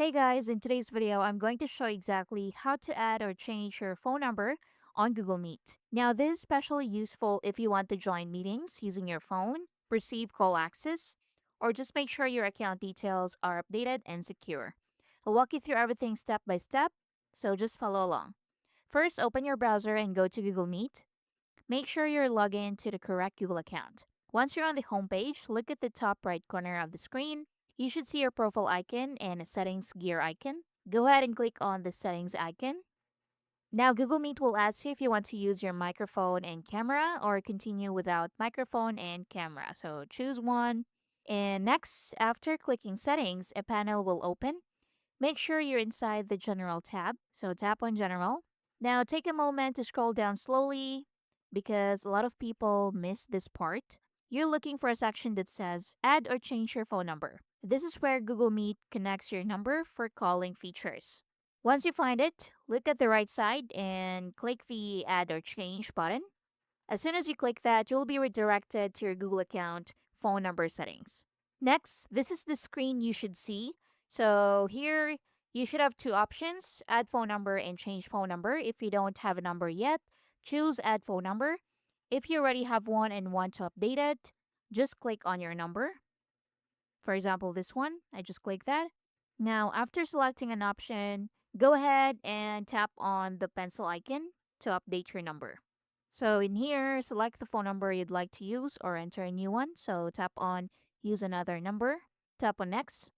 Hey guys, in today's video, I'm going to show exactly how to add or change your phone number on Google Meet. Now, this is especially useful if you want to join meetings using your phone, receive call access, or just make sure your account details are updated and secure. I'll walk you through everything step by step, so just follow along. First, open your browser and go to Google Meet. Make sure you're logged in to the correct Google account. Once you're on the home page, look at the top right corner of the screen. You should see your profile icon and a settings gear icon. Go ahead and click on the settings icon. Now, Google Meet will ask you if you want to use your microphone and camera or continue without microphone and camera. So choose one. And next, after clicking settings, a panel will open. Make sure you're inside the General tab. So tap on General. Now, take a moment to scroll down slowly because a lot of people miss this part. You're looking for a section that says Add or Change Your Phone Number. This is where Google Meet connects your number for calling features. Once you find it, look at the right side and click the Add or Change button. As soon as you click that, you'll be redirected to your Google account phone number settings. Next, this is the screen you should see. So here, you should have two options, add phone number and change phone number. If you don't have a number yet, choose add phone number. If you already have one and want to update it, just click on your number. For example, this one, I just click that. Now, after selecting an option, go ahead and tap on the pencil icon to update your number. So in here, select the phone number you'd like to use or enter a new one. So tap on use another number, tap on next.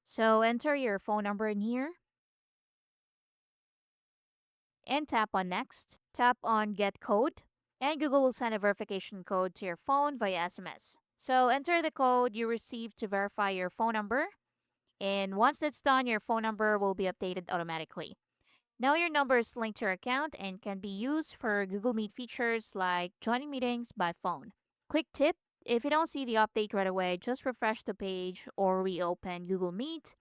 So enter your phone number in here and tap on next. Tap on get code and Google will send a verification code to your phone via SMS. So enter the code you received to verify your phone number. And once that's done, your phone number will be updated automatically. Now your number is linked to your account and can be used for Google Meet features like joining meetings by phone. Quick tip, if you don't see the update right away, just refresh the page or reopen Google Meet.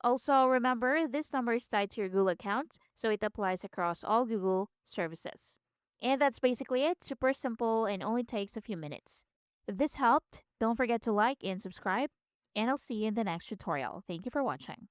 Also, remember this number is tied to your Google account, so it applies across all Google services. And that's basically it. Super simple and only takes a few minutes. If this helped, don't forget to like and subscribe, and I'll see you in the next tutorial. Thank you for watching.